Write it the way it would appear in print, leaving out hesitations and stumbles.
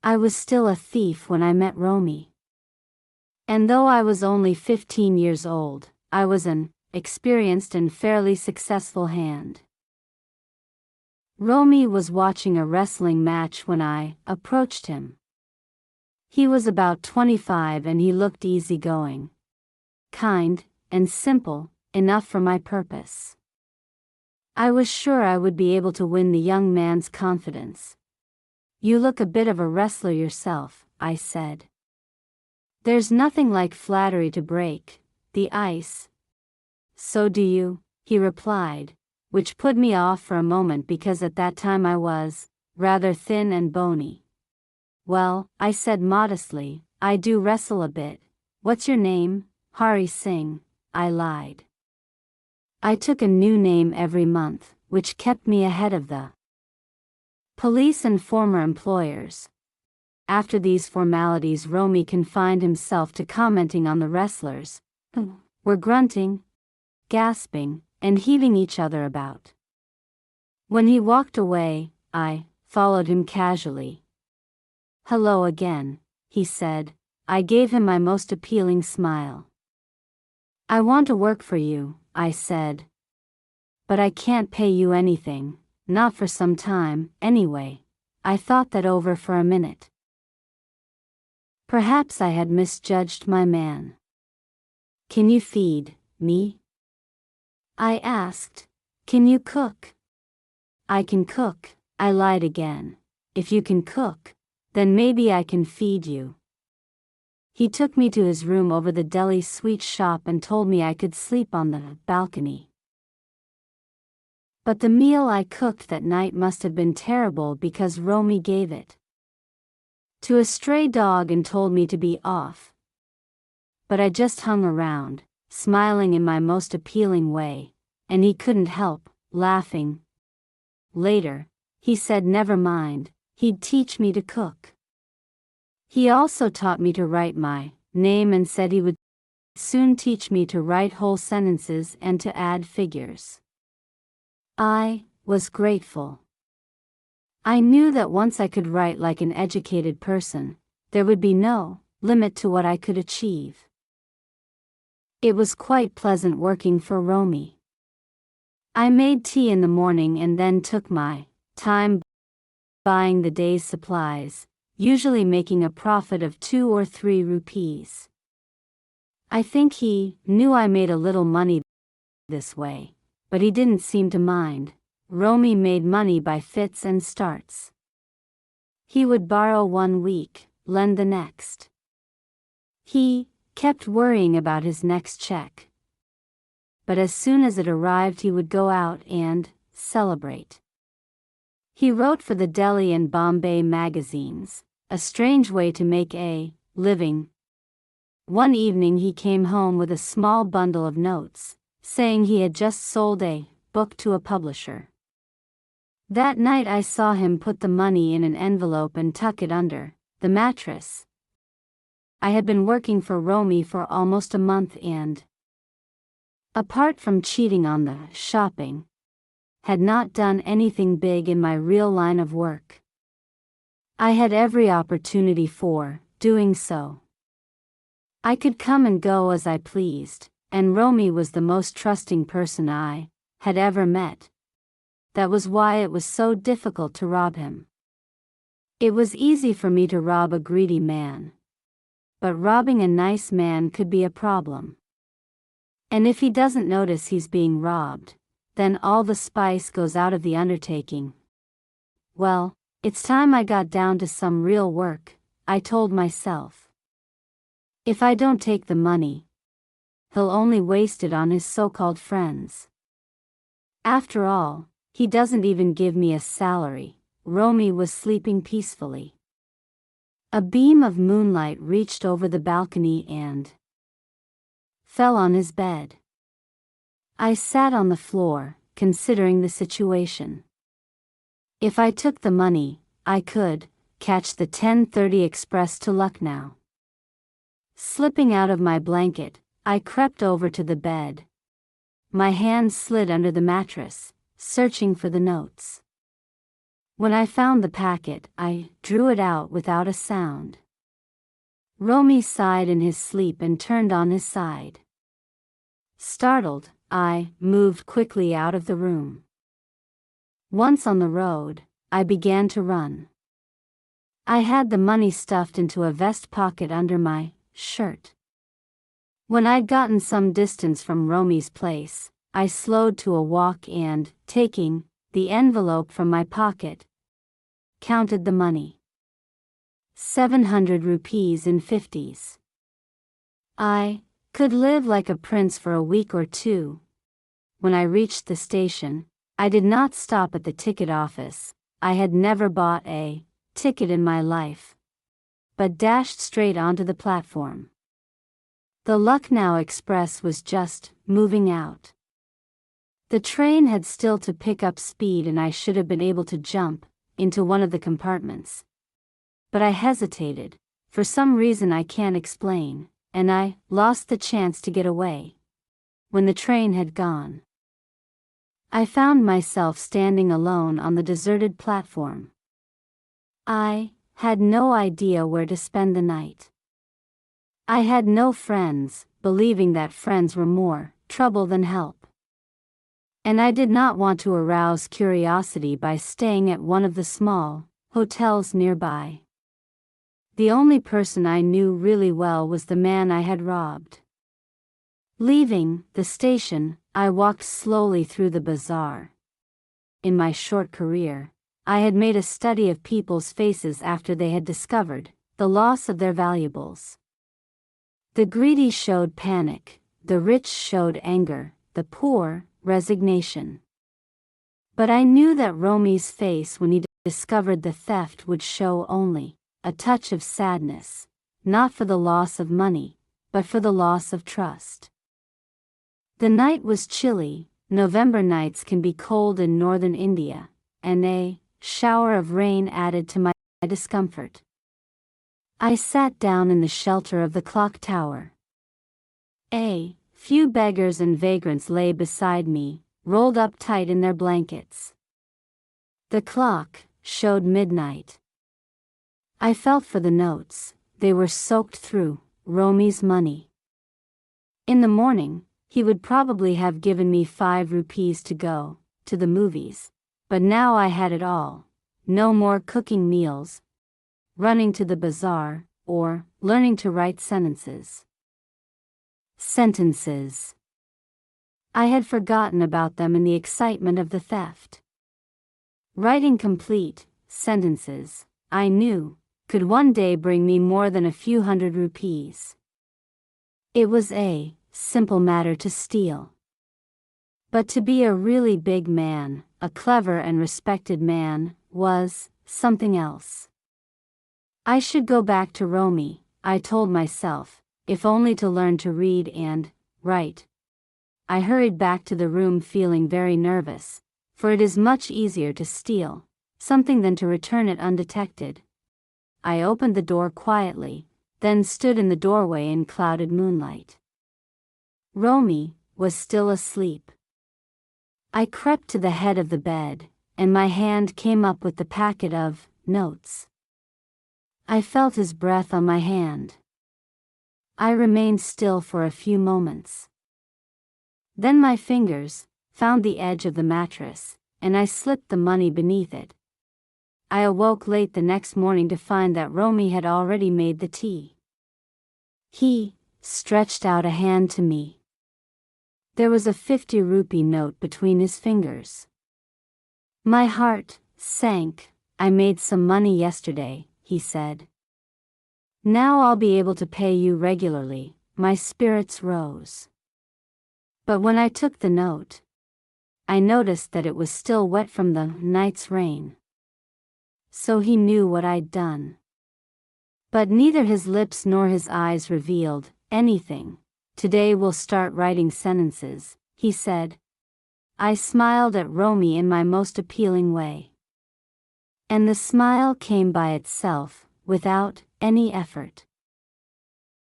I was still a thief when I met Romy. And though I was only 15 years old, I was an experienced and fairly successful hand. Romy was watching a wrestling match when I approached him. He was about 25 and he looked easygoing, kind, and simple, enough for my purpose. I was sure I would be able to win the young man's confidence. "You look a bit of a wrestler yourself," I said. "There's nothing like flattery to break the ice." "So do you," he replied, which put me off for a moment because at that time I was rather thin and bony. "Well," I said modestly, "I do wrestle a bit." "What's your name?" "Hari Singh," I lied. I took a new name every month, which kept me ahead of the police and former employers. After these formalities, Romy confined himself to commenting on the wrestlers, who were grunting, gasping, and heaving each other about. When he walked away, I followed him casually. "Hello again," he said. I gave him my most appealing smile. "I want to work for you," I said. "But I can't pay you anything, not for some time, anyway." I thought that over for a minute. Perhaps I had misjudged my man. "Can you feed me?" I asked. "Can you cook?" "I can cook," I lied again. "If you can cook, then maybe I can feed you." He took me to his room over the deli sweet shop and told me I could sleep on the balcony. But the meal I cooked that night must have been terrible because Romy gave it to a stray dog and told me to be off. But I just hung around, smiling in my most appealing way, and he couldn't help laughing. Later, he said never mind, he'd teach me to cook. He also taught me to write my name and said he would soon teach me to write whole sentences and to add figures. I was grateful. I knew that once I could write like an educated person, there would be no limit to what I could achieve. It was quite pleasant working for Romy. I made tea in the morning and then took my time buying the day's supplies, usually making a profit of 2 or 3 rupees. I think he knew I made a little money this way, but he didn't seem to mind. Romy made money by fits and starts. He would borrow 1 week, lend the next. He kept worrying about his next check. But as soon as it arrived, he would go out and celebrate. He wrote for the Delhi and Bombay magazines, a strange way to make a living. One evening he came home with a small bundle of notes, saying he had just sold a book to a publisher. That night I saw him put the money in an envelope and tuck it under the mattress. I had been working for Romy for almost a month and, apart from cheating on the shopping, had not done anything big in my real line of work. I had every opportunity for doing so. I could come and go as I pleased, and Romy was the most trusting person I had ever met. That was why it was so difficult to rob him. It was easy for me to rob a greedy man. But robbing a nice man could be a problem. And if he doesn't notice he's being robbed, then all the spice goes out of the undertaking. Well, it's time I got down to some real work, I told myself. If I don't take the money, he'll only waste it on his so-called friends. After all, he doesn't even give me a salary. Romy was sleeping peacefully. A beam of moonlight reached over the balcony and fell on his bed. I sat on the floor, considering the situation. If I took the money, I could catch the 10:30 express to Lucknow. Slipping out of my blanket, I crept over to the bed. My hands slid under the mattress, searching for the notes. When I found the packet, I drew it out without a sound. Romy sighed in his sleep and turned on his side. Startled, I moved quickly out of the room. Once on the road, I began to run. I had the money stuffed into a vest pocket under my shirt. When I'd gotten some distance from Romy's place, I slowed to a walk and, taking the envelope from my pocket, counted the money. 700 rupees in 50s. I could live like a prince for a week or two. When I reached the station, I did not stop at the ticket office. I had never bought a ticket in my life, but dashed straight onto the platform. The Lucknow Express was just moving out. The train had still to pick up speed and I should have been able to jump into one of the compartments. But I hesitated, for some reason I can't explain, and I lost the chance to get away. When the train had gone, I found myself standing alone on the deserted platform. I had no idea where to spend the night. I had no friends, believing that friends were more trouble than help. And I did not want to arouse curiosity by staying at one of the small hotels nearby. The only person I knew really well was the man I had robbed. Leaving the station, I walked slowly through the bazaar. In my short career, I had made a study of people's faces after they had discovered the loss of their valuables. The greedy showed panic, the rich showed anger, the poor, resignation. But I knew that Romy's face when he discovered the theft would show only a touch of sadness, not for the loss of money, but for the loss of trust. The night was chilly. November nights can be cold in northern India, and a shower of rain added to my discomfort. I sat down in the shelter of the clock tower. A few beggars and vagrants lay beside me, rolled up tight in their blankets. The clock showed midnight. I felt for the notes. They were soaked through Romy's money. In the morning, he would probably have given me 5 rupees to go to the movies, but now I had it all. No more cooking meals, running to the bazaar, or learning to write sentences. Sentences. I had forgotten about them in the excitement of the theft. Writing complete sentences, I knew, could one day bring me more than a few hundred rupees. It was a simple matter to steal. But to be a really big man, a clever and respected man, was something else. I should go back to Romy, I told myself, if only to learn to read and write. I hurried back to the room feeling very nervous, for it is much easier to steal something than to return it undetected. I opened the door quietly, then stood in the doorway in clouded moonlight. Romy was still asleep. I crept to the head of the bed, and my hand came up with the packet of notes. I felt his breath on my hand. I remained still for a few moments. Then my fingers found the edge of the mattress, and I slipped the money beneath it. I awoke late the next morning to find that Romy had already made the tea. He stretched out a hand to me. There was a 50-rupee note between his fingers. My heart sank. I made some money yesterday, he said. Now I'll be able to pay you regularly. My spirits rose. But when I took the note, I noticed that it was still wet from the night's rain. So he knew what I'd done. But neither his lips nor his eyes revealed anything. Today we'll start writing sentences, he said. I smiled at Romy in my most appealing way. And the smile came by itself, without any effort.